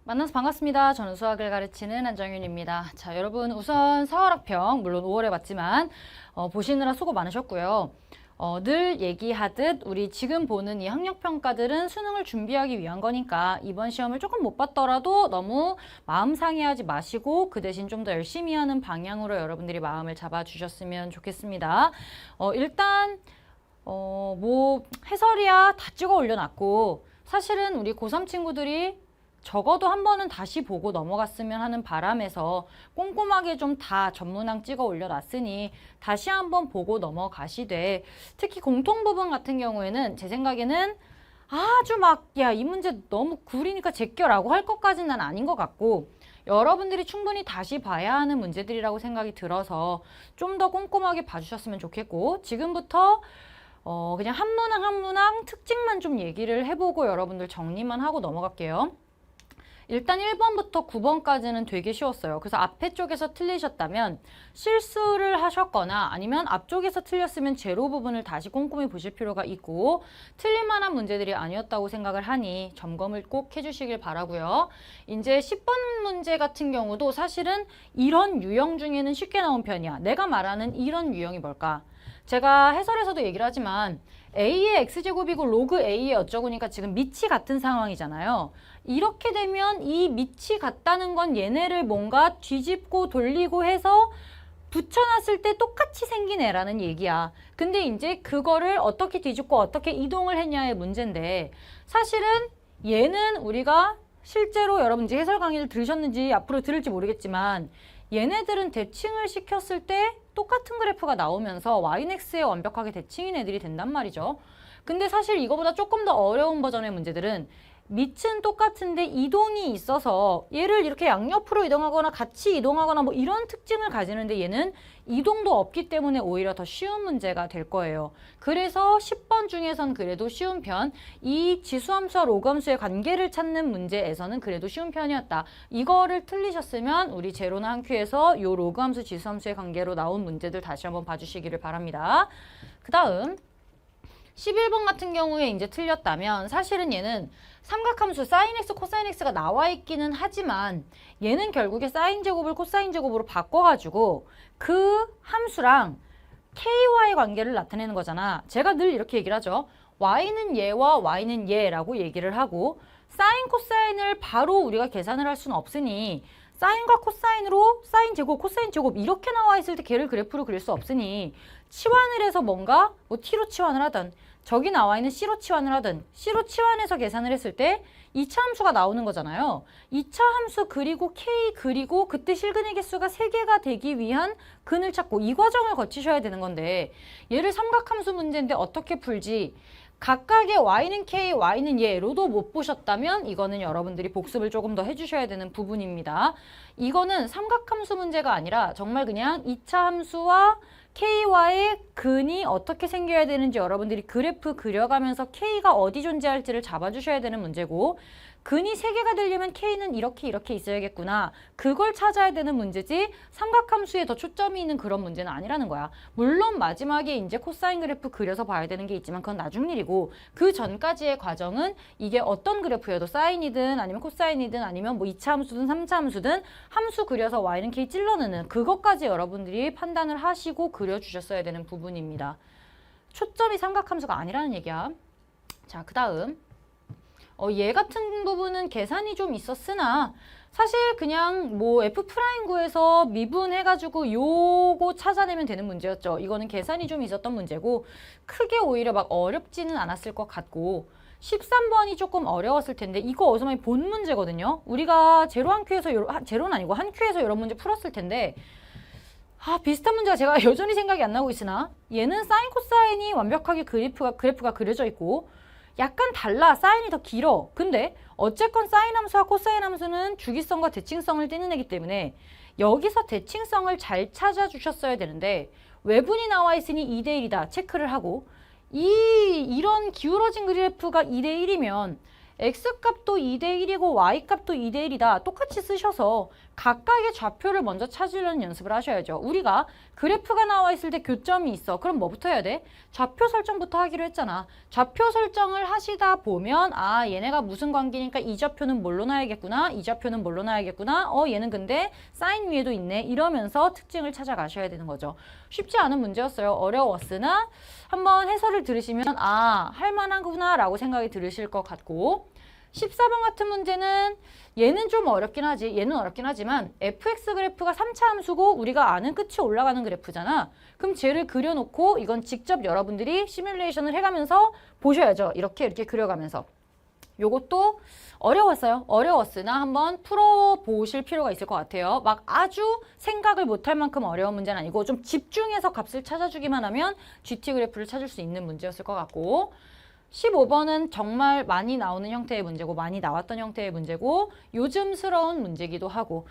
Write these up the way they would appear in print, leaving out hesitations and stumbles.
만나서 반갑습니다. 저는 수학을 가르치는 안정윤입니다. 자, 여러분 우선 4월학평 물론 5월에 봤지만 보시느라 수고 많으셨고요. 늘 얘기하듯 우리 지금 보는 이 학력평가들은 수능을 준비하기 위한 거니까 이번 시험을 조금 못 봤더라도 너무 마음 상해하지 마시고 그 대신 좀 더 열심히 하는 방향으로 여러분들이 마음을 잡아주셨으면 좋겠습니다. 일단 뭐 해설이야 다 찍어 올려놨고 사실은 우리 고3 친구들이 적어도 한 번은 다시 보고 넘어갔으면 하는 바람에서 꼼꼼하게 좀 다 전문항 찍어 올려놨으니 다시 한번 보고 넘어가시되 특히 공통 부분 같은 경우에는 제 생각에는 아주 막 야, 이 문제 너무 구리니까 제껴라고 할 것까지는 난 아닌 것 같고 여러분들이 충분히 다시 봐야 하는 문제들이라고 생각이 들어서 좀 더 꼼꼼하게 봐주셨으면 좋겠고 지금부터 그냥 한 문항 한 문항 특징만 좀 얘기를 해보고 여러분들 정리만 하고 넘어갈게요. 일단 1번부터 9번까지는 되게 쉬웠어요. 그래서 앞에 쪽에서 틀리셨다면 실수를 하셨거나 아니면 앞쪽에서 틀렸으면 제로 부분을 다시 꼼꼼히 보실 필요가 있고 틀릴 만한 문제들이 아니었다고 생각을 하니 점검을 꼭 해주시길 바라고요. 이제 10번 문제 같은 경우도 사실은 이런 유형 중에는 쉽게 나온 편이야. 내가 말하는 이런 유형이 뭘까? 제가 해설에서도 얘기를 하지만 A의 X제곱이고 로그 A의 어쩌고니까 지금 밑이 같은 상황이잖아요. 이렇게 되면 이 밑이 같다는 건 얘네를 뭔가 뒤집고 돌리고 해서 붙여놨을 때 똑같이 생긴 애라는 얘기야. 근데 이제 그거를 어떻게 뒤집고 어떻게 이동을 했냐의 문제인데 사실은 얘는 우리가 실제로 여러분 이제 해설 강의를 들으셨는지 앞으로 들을지 모르겠지만 얘네들은 대칭을 시켰을 때 똑같은 그래프가 나오면서 yx에 완벽하게 대칭인 애들이 된단 말이죠. 근데 사실 이거보다 조금 더 어려운 버전의 문제들은 밑은 똑같은데 이동이 있어서 얘를 이렇게 양옆으로 이동하거나 같이 이동하거나 뭐 이런 특징을 가지는데 얘는 이동도 없기 때문에 오히려 더 쉬운 문제가 될 거예요. 그래서 10번 중에선 그래도 쉬운 편, 이 지수함수와 로그함수의 관계를 찾는 문제에서는 그래도 쉬운 편이었다. 이거를 틀리셨으면 우리 제로나 한 큐에서 요 로그함수, 지수함수의 관계로 나온 문제들 다시 한번 봐주시기를 바랍니다. 그 다음 11번 같은 경우에 이제 틀렸다면 사실은 얘는 삼각함수 사인 x, 코사인 x가 나와 있기는 하지만 얘는 결국에 사인 제곱을 코사인 제곱으로 바꿔가지고 그 함수랑 k와의 관계를 나타내는 거잖아. 제가 늘 이렇게 얘기를 하죠. y는 얘와 y는 얘라고 얘기를 하고 사인, 코사인을 바로 우리가 계산을 할 수는 없으니 사인과 코사인으로 사인 제곱, 코사인 제곱 이렇게 나와 있을 때 걔를 그래프로 그릴 수 없으니 치환을 해서 뭔가 뭐 t로 치환을 하든 저기 나와 있는 C로 치환을 하든 C로 치환해서 계산을 했을 때 2차 함수가 나오는 거잖아요. 2차 함수 그리고 K 그리고 그때 실근의 개수가 3개가 되기 위한 근을 찾고 이 과정을 거치셔야 되는 건데 얘를 삼각함수 문제인데 어떻게 풀지? 각각의 y는 k, y는 얘로도 못 보셨다면 이거는 여러분들이 복습을 조금 더 해주셔야 되는 부분입니다. 이거는 삼각함수 문제가 아니라 정말 그냥 2차 함수와 k와의 근이 어떻게 생겨야 되는지 여러분들이 그래프 그려가면서 k가 어디 존재할지를 잡아주셔야 되는 문제고 근이 3개가 되려면 k는 이렇게 있어야겠구나. 그걸 찾아야 되는 문제지 삼각함수에 더 초점이 있는 그런 문제는 아니라는 거야. 물론 마지막에 이제 코사인 그래프 그려서 봐야 되는 게 있지만 그건 나중 일이고 그 전까지의 과정은 이게 어떤 그래프여도 사인이든 아니면 코사인이든 아니면 뭐 2차 함수든 3차 함수든 함수 그려서 y는 k 찔러내는 그것까지 여러분들이 판단을 하시고 그려주셨어야 되는 부분입니다. 초점이 삼각함수가 아니라는 얘기야. 자, 그 다음 얘 같은 부분은 계산이 좀 있었으나 사실 그냥 뭐 F' 구해서 미분해가지고 요거 찾아내면 되는 문제였죠. 이거는 계산이 좀 있었던 문제고 크게 오히려 막 어렵지는 않았을 것 같고 13번이 조금 어려웠을 텐데 이거 어디서 많이 본 문제거든요. 우리가 제로 한 큐에서 제로는 아니고 한 큐에서 이런 문제 풀었을 텐데 비슷한 문제가 제가 여전히 생각이 안 나고 있으나 얘는 사인 코사인이 완벽하게 그래프가 그려져 있고 약간 달라. 사인이 더 길어. 근데 어쨌건 사인 함수와 코사인 함수는 주기성과 대칭성을 띠는 애기 때문에 여기서 대칭성을 잘 찾아주셨어야 되는데 외분이 나와 있으니 2대1이다 체크를 하고 이런 기울어진 그래프가 2대1이면 x값도 2대1이고 y값도 2대1이다. 똑같이 쓰셔서 각각의 좌표를 먼저 찾으려는 연습을 하셔야죠. 우리가 그래프가 나와 있을 때 교점이 있어. 그럼 뭐부터 해야 돼? 좌표 설정부터 하기로 했잖아. 좌표 설정을 하시다 보면 아 얘네가 무슨 관계니까 이 좌표는 뭘로 놔야겠구나. 이 좌표는 뭘로 놔야겠구나. 얘는 근데 사인 위에도 있네. 이러면서 특징을 찾아가셔야 되는 거죠. 쉽지 않은 문제였어요. 어려웠으나 한번 해설을 들으시면 아 할만하구나 라고 생각이 들으실 것 같고 14번 같은 문제는 얘는 좀 어렵긴 하지. 얘는 어렵긴 하지만 fx 그래프가 3차 함수고 우리가 아는 끝이 올라가는 그래프잖아. 그럼 쟤를 그려놓고 이건 직접 여러분들이 시뮬레이션을 해가면서 보셔야죠. 이렇게 그려가면서. 요것도 어려웠어요. 어려웠으나 한번 풀어보실 필요가 있을 것 같아요. 막 아주 생각을 못할 만큼 어려운 문제는 아니고 좀 집중해서 값을 찾아주기만 하면 GT 그래프를 찾을 수 있는 문제였을 것 같고 15번은 정말 많이 나오는 형태의 문제고 많이 나왔던 형태의 문제고 요즘스러운 문제기도 하고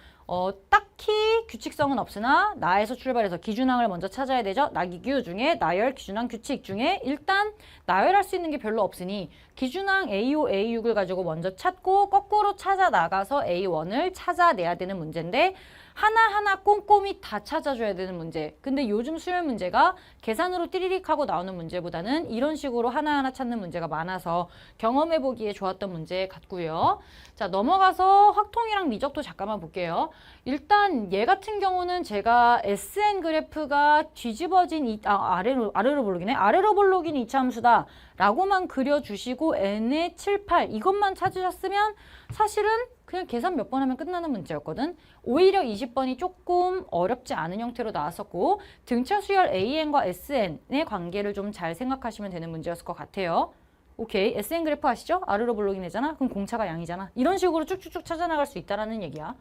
딱히 규칙성은 없으나 나에서 출발해서 기준항을 먼저 찾아야 되죠. 나기규 중에 나열, 기준항, 규칙 중에 일단 나열할 수 있는 게 별로 없으니 기준항 A5, A6을 가지고 먼저 찾고 거꾸로 찾아 나가서 A1을 찾아내야 되는 문제인데 하나하나 꼼꼼히 다 찾아줘야 되는 문제. 근데 요즘 수열 문제가 계산으로 띠리릭 하고 나오는 문제보다는 이런 식으로 하나하나 찾는 문제가 많아서 경험해보기에 좋았던 문제 같고요. 자, 넘어가서 확통이랑 미적도 잠깐만 볼게요. 일단 얘 같은 경우는 제가 SN 그래프가 뒤집어진 아래로 볼록이네. 아래로 볼록인 이차함수다 라고만 그려주시고 N의 7, 8 이것만 찾으셨으면 사실은 그냥 계산 몇 번 하면 끝나는 문제였거든. 오히려 20번이 조금 어렵지 않은 형태로 나왔었고 등차 수열 AN과 SN의 관계를 좀 잘 생각하시면 되는 문제였을 것 같아요. 오케이. SN 그래프 아시죠? 아래로 볼록인 애잖아. 그럼 공차가 양이잖아. 이런 식으로 쭉쭉쭉 찾아나갈 수 있다는 얘기야.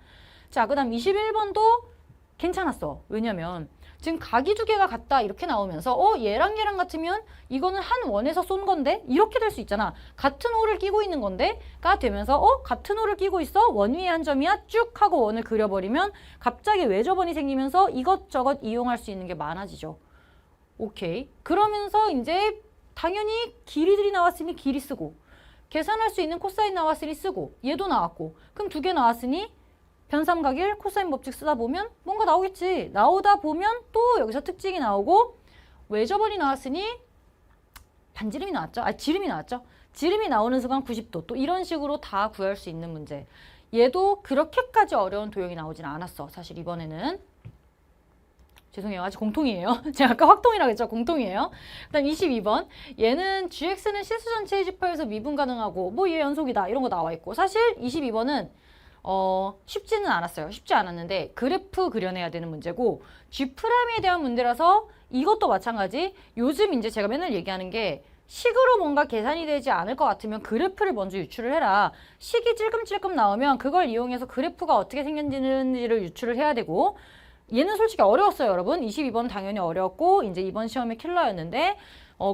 자, 그 다음 21번도 괜찮았어. 왜냐면 지금 각이 두 개가 같다 이렇게 나오면서 얘랑 얘랑 같으면 이거는 한 원에서 쏜 건데 이렇게 될 수 있잖아. 같은 호를 끼고 있는 건데 가 되면서 같은 호를 끼고 있어. 원 위에 한 점이야. 쭉 하고 원을 그려버리면 갑자기 외접원이 생기면서 이것저것 이용할 수 있는 게 많아지죠. 오케이. 그러면서 이제 당연히 길이들이 나왔으니 길이 쓰고 계산할 수 있는 코사인 나왔으니 쓰고 얘도 나왔고 그럼 두 개 나왔으니 변삼각일 코사인 법칙 쓰다 보면 뭔가 나오겠지. 나오다 보면 또 여기서 특징이 나오고 외접원이 나왔으니 반지름이 나왔죠. 지름이 나왔죠. 지름이 나오는 순간 90도. 또 이런 식으로 다 구할 수 있는 문제. 얘도 그렇게까지 어려운 도형이 나오진 않았어. 사실 이번에는. 죄송해요. 아직 공통이에요. 제가 아까 확통이라고 했죠. 공통이에요. 그다음 22번. 얘는 GX는 실수 전체 해집하여서 미분 가능하고 뭐 얘 연속이다. 이런 거 나와 있고. 사실 22번은 쉽지는 않았어요. 쉽지 않았는데 그래프 그려내야 되는 문제고 G'에 대한 문제라서 이것도 마찬가지. 요즘 이제 제가 맨날 얘기하는 게 식으로 뭔가 계산이 되지 않을 것 같으면 그래프를 먼저 유출을 해라. 식이 찔끔찔끔 나오면 그걸 이용해서 그래프가 어떻게 생겼는지를 유출을 해야 되고 얘는 솔직히 어려웠어요, 여러분. 22번 당연히 어려웠고 이제 이번 시험의 킬러였는데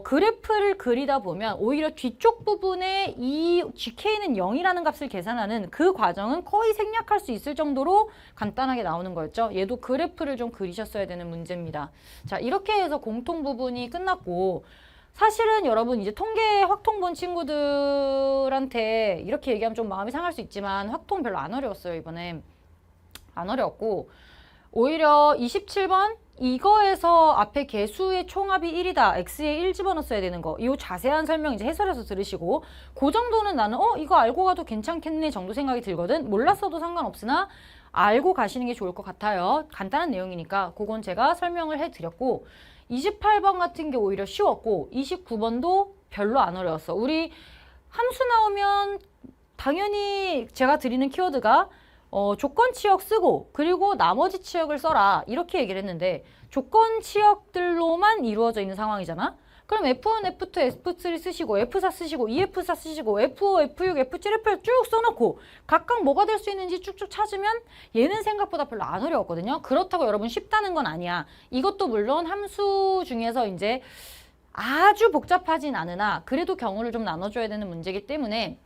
그래프를 그리다 보면 오히려 뒤쪽 부분에 이 GK는 0이라는 값을 계산하는 그 과정은 거의 생략할 수 있을 정도로 간단하게 나오는 거였죠. 얘도 그래프를 좀 그리셨어야 되는 문제입니다. 자, 이렇게 해서 공통 부분이 끝났고 사실은 여러분 이제 통계 확통 본 친구들한테 이렇게 얘기하면 좀 마음이 상할 수 있지만 확통 별로 안 어려웠어요, 이번에. 안 어려웠고 오히려 27번 이거에서 앞에 개수의 총합이 1이다. x에 1 집어넣었어야 되는 거. 이 자세한 설명 이제 해설해서 들으시고 그 정도는 나는 이거 알고 가도 괜찮겠네 정도 생각이 들거든. 몰랐어도 상관없으나 알고 가시는 게 좋을 것 같아요. 간단한 내용이니까 그건 제가 설명을 해드렸고 28번 같은 게 오히려 쉬웠고 29번도 별로 안 어려웠어. 우리 함수 나오면 당연히 제가 드리는 키워드가 조건 치역 쓰고 그리고 나머지 치역을 써라 이렇게 얘기를 했는데 조건 치역들로만 이루어져 있는 상황이잖아. 그럼 F1, F2, F3 쓰시고 F4 쓰시고 EF4 쓰시고 F5, F6, F7, F8 쭉 써놓고 각각 뭐가 될 수 있는지 쭉쭉 찾으면 얘는 생각보다 별로 안 어려웠거든요. 그렇다고 여러분 쉽다는 건 아니야. 이것도 물론 함수 중에서 이제 아주 복잡하진 않으나 그래도 경우를 좀 나눠줘야 되는 문제이기 때문에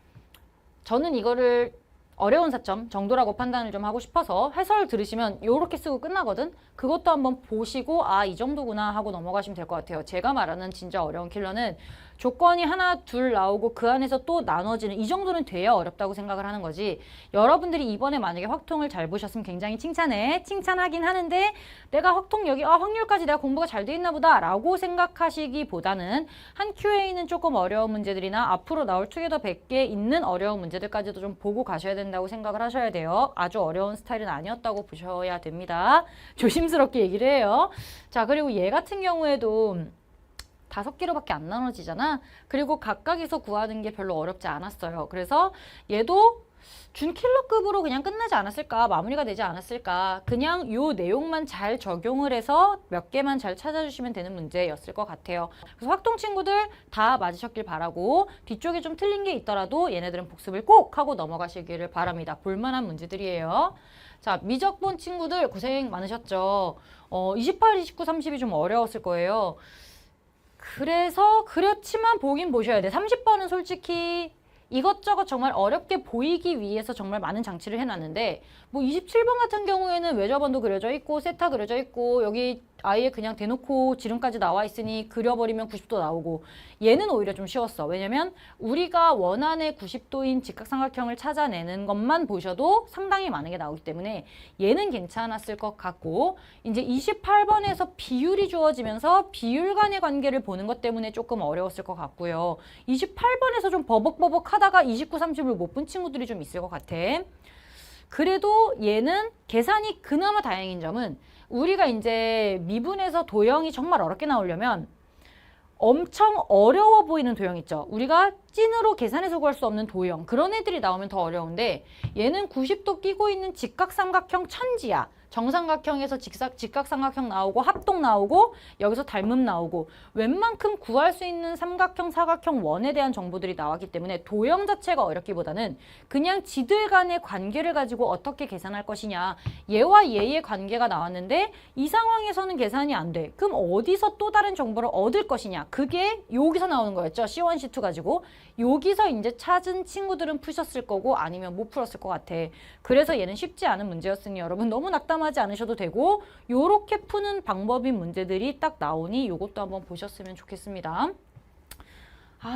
저는 이거를 어려운 사점 정도라고 판단을 좀 하고 싶어서 해설 들으시면 요렇게 쓰고 끝나거든. 그것도 한번 보시고 이 정도구나 하고 넘어가시면 될 것 같아요. 제가 말하는 진짜 어려운 킬러는 조건이 하나 둘 나오고 그 안에서 또 나눠지는 이 정도는 돼야 어렵다고 생각을 하는 거지. 여러분들이 이번에 만약에 확통을 잘 보셨으면 굉장히 칭찬하긴 하는데 내가 확통 여기 확률까지 내가 공부가 잘 돼 있나 보다 라고 생각하시기보다는 한 QA는 조금 어려운 문제들이나 앞으로 나올 투게더 100개 있는 어려운 문제들까지도 좀 보고 가셔야 된다고 생각을 하셔야 돼요. 아주 어려운 스타일은 아니었다고 보셔야 됩니다. 조심스럽게 얘기를 해요. 자, 그리고 얘 같은 경우에도 5개로밖에 안 나눠지잖아. 그리고 각각에서 구하는 게 별로 어렵지 않았어요. 그래서 얘도 준킬러급으로 그냥 끝나지 않았을까, 마무리가 되지 않았을까. 그냥 요 내용만 잘 적용을 해서 몇 개만 잘 찾아주시면 되는 문제였을 것 같아요. 그래서 확통 친구들 다 맞으셨길 바라고, 뒤쪽에 좀 틀린 게 있더라도 얘네들은 복습을 꼭 하고 넘어가시기를 바랍니다. 볼만한 문제들이에요. 자, 미적분 친구들 고생 많으셨죠. 28, 29, 30이 좀 어려웠을 거예요. 그래서 그렇지만 보긴 보셔야 돼. 30번은 솔직히 이것저것 정말 어렵게 보이기 위해서 정말 많은 장치를 해놨는데, 뭐 27번 같은 경우에는 외접원도 그려져 있고 세타 그려져 있고 여기 아예 그냥 대놓고 지름까지 나와 있으니 그려버리면 90도 나오고, 얘는 오히려 좀 쉬웠어. 왜냐면 우리가 원안의 90도인 직각삼각형을 찾아내는 것만 보셔도 상당히 많은 게 나오기 때문에 얘는 괜찮았을 것 같고, 이제 28번에서 비율이 주어지면서 비율 간의 관계를 보는 것 때문에 조금 어려웠을 것 같고요. 28번에서 좀 버벅버벅 하다가 29, 30을 못 본 친구들이 좀 있을 것 같아. 그래도 얘는 계산이 그나마 다행인 점은 우리가 이제 미분에서 도형이 정말 어렵게 나오려면 엄청 어려워 보이는 도형 있죠. 우리가 찐으로 계산해서 구할 수 없는 도형, 그런 애들이 나오면 더 어려운데 얘는 90도 끼고 있는 직각삼각형 천지야. 정삼각형에서 직각삼각형 나오고 합동 나오고 여기서 닮음 나오고 웬만큼 구할 수 있는 삼각형, 사각형, 원에 대한 정보들이 나왔기 때문에 도형 자체가 어렵기보다는 그냥 지들 간의 관계를 가지고 어떻게 계산할 것이냐, 얘와 얘의 관계가 나왔는데 이 상황에서는 계산이 안 돼. 그럼 어디서 또 다른 정보를 얻을 것이냐, 그게 여기서 나오는 거였죠. C1, C2 가지고. 여기서 이제 찾은 친구들은 푸셨을 거고 아니면 못 풀었을 것 같아. 그래서 얘는 쉽지 않은 문제였으니 여러분 너무 낙담하지 않으셔도 되고, 요렇게 푸는 방법인 문제들이 딱 나오니 요것도 한번 보셨으면 좋겠습니다.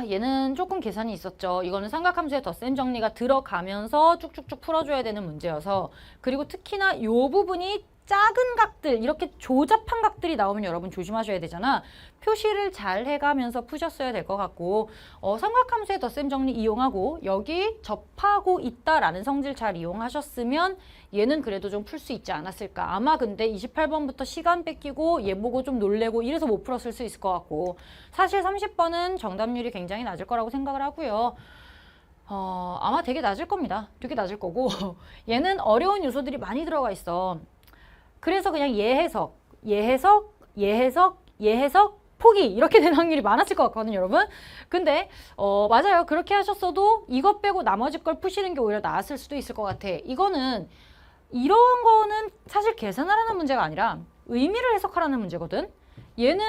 얘는 조금 계산이 있었죠. 이거는 삼각함수의 덧셈 정리가 들어가면서 쭉쭉쭉 풀어줘야 되는 문제여서, 그리고 특히나 요 부분이 작은 각들, 이렇게 조잡한 각들이 나오면 여러분 조심하셔야 되잖아. 표시를 잘 해가면서 푸셨어야 될 것 같고, 삼각함수의 덧셈 정리 이용하고 여기 접하고 있다라는 성질 잘 이용하셨으면 얘는 그래도 좀 풀 수 있지 않았을까. 아마 근데 28번부터 시간 뺏기고 얘 보고 좀 놀래고 이래서 못 풀었을 수 있을 것 같고, 사실 30번은 정답률이 굉장히 낮을 거라고 생각을 하고요. 아마 되게 낮을 겁니다. 되게 낮을 거고 얘는 어려운 요소들이 많이 들어가 있어. 그래서 그냥 예해석, 포기 이렇게 되는 확률이 많았을 것 같거든요, 여러분. 근데 맞아요. 그렇게 하셨어도 이것 빼고 나머지 걸 푸시는 게 오히려 나았을 수도 있을 것 같아. 이거는 이런 거는 사실 계산하라는 문제가 아니라 의미를 해석하라는 문제거든. 얘는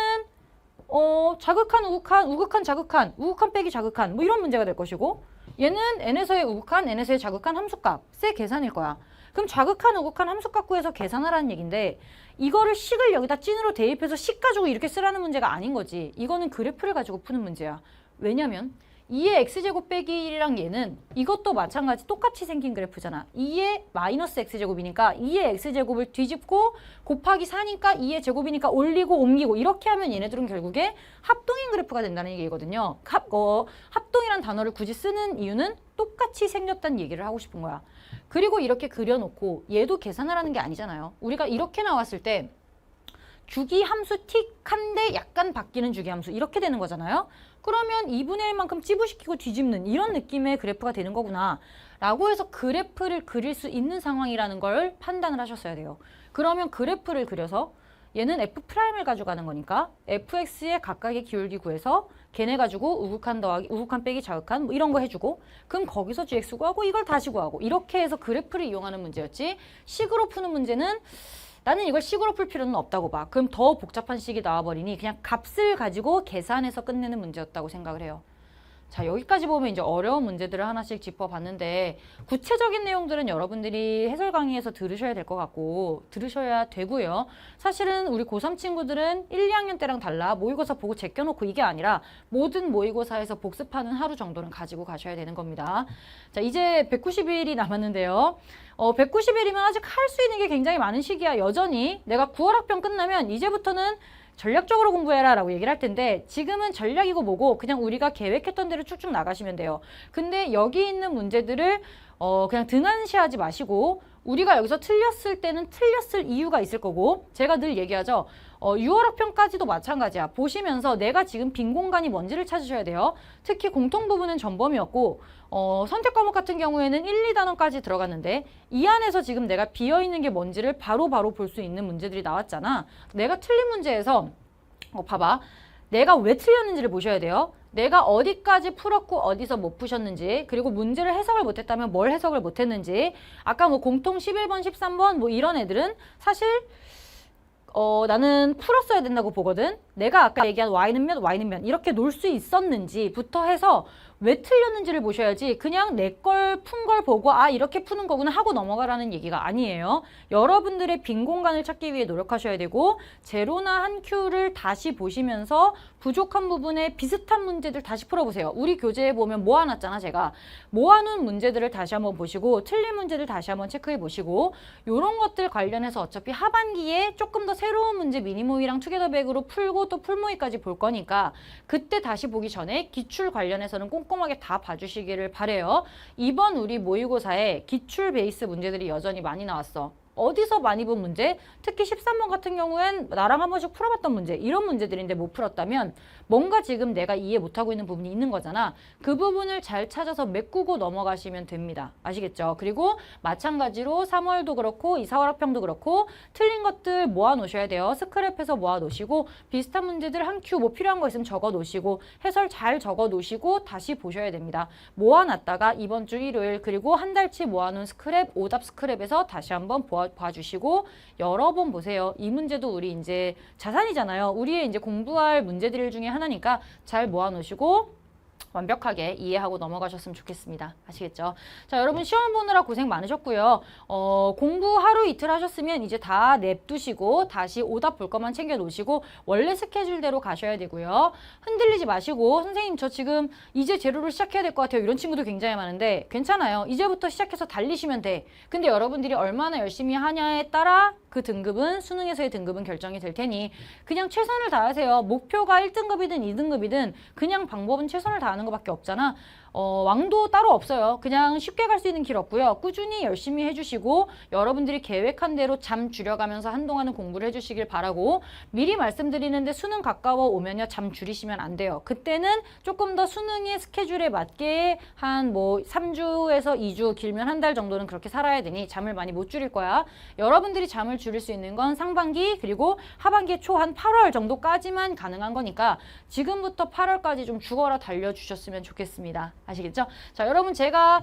자극한, 우극한, 자극한, 우극한 빼기 자극한 뭐 이런 문제가 될 것이고, 얘는 n에서의 우극한, n에서의 자극한 함수값의 계산일 거야. 그럼 자극한, 우극한 함수값 구해서 계산하라는 얘기인데, 이거를 식을 여기다 찐으로 대입해서 식 가지고 이렇게 쓰라는 문제가 아닌 거지. 이거는 그래프를 가지고 푸는 문제야. 왜냐면 2의 x제곱 빼기 1이랑 얘는 이것도 마찬가지 똑같이 생긴 그래프잖아. 2의 마이너스 x제곱이니까 2의 x제곱을 뒤집고 곱하기 4니까 2의 제곱이니까 올리고 옮기고 이렇게 하면 얘네들은 결국에 합동인 그래프가 된다는 얘기거든요. 합동이란 단어를 굳이 쓰는 이유는 똑같이 생겼다는 얘기를 하고 싶은 거야. 그리고 이렇게 그려놓고 얘도 계산을 하는 게 아니잖아요. 우리가 이렇게 나왔을 때 주기 함수 틱한데 약간 바뀌는 주기 함수 이렇게 되는 거잖아요. 그러면 2분의 1만큼 찌부시키고 뒤집는 이런 느낌의 그래프가 되는 거구나 라고 해서 그래프를 그릴 수 있는 상황이라는 걸 판단을 하셨어야 돼요. 그러면 그래프를 그려서 얘는 F'을 가져가는 거니까 fx의 각각의 기울기 구해서 걔네 가지고 우극한 더하기 우극한 빼기 자극한 뭐 이런 거 해주고, 그럼 거기서 gx 구하고 이걸 다시 구하고 이렇게 해서 그래프를 이용하는 문제였지, 식으로 푸는 문제는 나는 이걸 식으로 풀 필요는 없다고 봐. 그럼 더 복잡한 식이 나와버리니 그냥 값을 가지고 계산해서 끝내는 문제였다고 생각을 해요. 자, 여기까지 보면 이제 어려운 문제들을 하나씩 짚어봤는데 구체적인 내용들은 여러분들이 해설 강의에서 들으셔야 될 것 같고 들으셔야 되고요. 사실은 우리 고3 친구들은 1, 2학년 때랑 달라 모의고사 보고 제껴놓고 이게 아니라 모든 모의고사에서 복습하는 하루 정도는 가지고 가셔야 되는 겁니다. 자, 이제 190일이 남았는데요. 190일이면 아직 할 수 있는 게 굉장히 많은 시기야. 여전히 내가 9월 학병 끝나면 이제부터는 전략적으로 공부해라 라고 얘기를 할 텐데 지금은 전략이고 뭐고 그냥 우리가 계획했던 대로 쭉쭉 나가시면 돼요. 근데 여기 있는 문제들을 그냥 등한시하지 마시고 우리가 여기서 틀렸을 때는 틀렸을 이유가 있을 거고 제가 늘 얘기하죠. 6월 학평까지도 마찬가지야. 보시면서 내가 지금 빈 공간이 뭔지를 찾으셔야 돼요. 특히 공통 부분은 전범이었고 선택 과목 같은 경우에는 1, 2단원까지 들어갔는데 이 안에서 지금 내가 비어있는 게 뭔지를 바로바로 볼 수 있는 문제들이 나왔잖아. 내가 틀린 문제에서 봐봐. 내가 왜 틀렸는지를 보셔야 돼요. 내가 어디까지 풀었고 어디서 못 푸셨는지 그리고 문제를 해석을 못했다면 뭘 해석을 못했는지 아까 뭐 공통 11번, 13번 뭐 이런 애들은 사실 나는 풀었어야 된다고 보거든. 내가 아까 얘기한 Y는 몇, Y는 몇 이렇게 놓을 수 있었는지부터 해서 왜 틀렸는지를 보셔야지 그냥 내 걸 푼 걸 보고 아 이렇게 푸는 거구나 하고 넘어가라는 얘기가 아니에요. 여러분들의 빈 공간을 찾기 위해 노력하셔야 되고 제로나 한 큐를 다시 보시면서 부족한 부분에 비슷한 문제들 다시 풀어보세요. 우리 교재에 보면 모아놨잖아 제가. 모아놓은 문제들을 다시 한번 보시고 틀린 문제들 다시 한번 체크해 보시고 이런 것들 관련해서 어차피 하반기에 조금 더 새로운 문제 미니모이랑 투게더백으로 풀고 또 풀모이까지 볼 거니까 그때 다시 보기 전에 기출 관련해서는 꼼꼼하게 다 봐주시기를 바래요. 이번 우리 모의고사에 기출 베이스 문제들이 여전히 많이 나왔어. 어디서 많이 본 문제? 특히 13번 같은 경우엔 나랑 한 번씩 풀어봤던 문제 이런 문제들인데 못 풀었다면 뭔가 지금 내가 이해 못하고 있는 부분이 있는 거잖아. 그 부분을 잘 찾아서 메꾸고 넘어가시면 됩니다. 아시겠죠? 그리고 마찬가지로 3월도 그렇고 2, 4월 학평도 그렇고 틀린 것들 모아 놓으셔야 돼요. 스크랩해서 모아 놓으시고 비슷한 문제들 한 큐 뭐 필요한 거 있으면 적어 놓으시고 해설 잘 적어 놓으시고 다시 보셔야 됩니다. 모아 놨다가 이번 주 일요일 그리고 한 달치 모아 놓은 스크랩 오답 스크랩에서 다시 한번 봐주시고 여러 번 보세요. 이 문제도 우리 이제 자산이잖아요. 우리의 이제 공부할 문제들 중에 하나니까 잘 모아놓으시고 완벽하게 이해하고 넘어가셨으면 좋겠습니다. 아시겠죠? 자, 여러분 시험 보느라 고생 많으셨고요. 공부 하루 이틀 하셨으면 이제 다 냅두시고 다시 오답 볼 것만 챙겨 놓으시고 원래 스케줄대로 가셔야 되고요. 흔들리지 마시고 선생님 저 지금 이제 제로를 시작해야 될 것 같아요. 이런 친구도 굉장히 많은데 괜찮아요. 이제부터 시작해서 달리시면 돼. 근데 여러분들이 얼마나 열심히 하냐에 따라 그 등급은 수능에서의 등급은 결정이 될 테니 그냥 최선을 다하세요. 목표가 1등급이든 2등급이든 그냥 방법은 최선을 다하는 것밖에 없잖아. 왕도 따로 없어요. 그냥 쉽게 갈 수 있는 길 없고요. 꾸준히 열심히 해주시고 여러분들이 계획한 대로 잠 줄여가면서 한동안은 공부를 해주시길 바라고 미리 말씀드리는데 수능 가까워 오면요. 잠 줄이시면 안 돼요. 그때는 조금 더 수능의 스케줄에 맞게 한 뭐 3주에서 2주 길면 한 달 정도는 그렇게 살아야 되니 잠을 많이 못 줄일 거야. 여러분들이 잠을 줄일 수 있는 건 상반기 그리고 하반기 초 한 8월 정도까지만 가능한 거니까 지금부터 8월까지 좀 죽어라 달려주셨으면 좋겠습니다. 아시겠죠? 자, 여러분 제가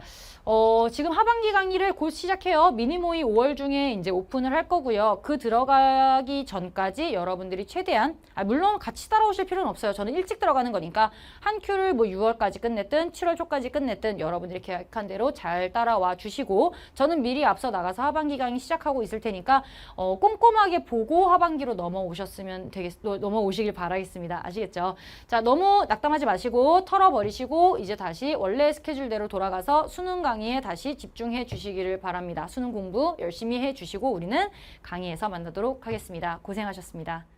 지금 하반기 강의를 곧 시작해요. 미니모이 5월 중에 이제 오픈을 할 거고요. 그 들어가기 전까지 여러분들이 최대한 물론 같이 따라오실 필요는 없어요. 저는 일찍 들어가는 거니까 한 큐를 뭐 6월까지 끝냈든 7월 초까지 끝냈든 여러분들이 계획한 대로 잘 따라와 주시고 저는 미리 앞서 나가서 하반기 강의 시작하고 있을 테니까 꼼꼼하게 보고 하반기로 넘어오시길 바라겠습니다. 아시겠죠? 자, 너무 낙담하지 마시고 털어버리시고 이제 다시 원래 스케줄대로 돌아가서 수능 강의에 다시 집중해 주시기를 바랍니다. 수능 공부 열심히 해 주시고 우리는 강의에서 만나도록 하겠습니다. 고생하셨습니다.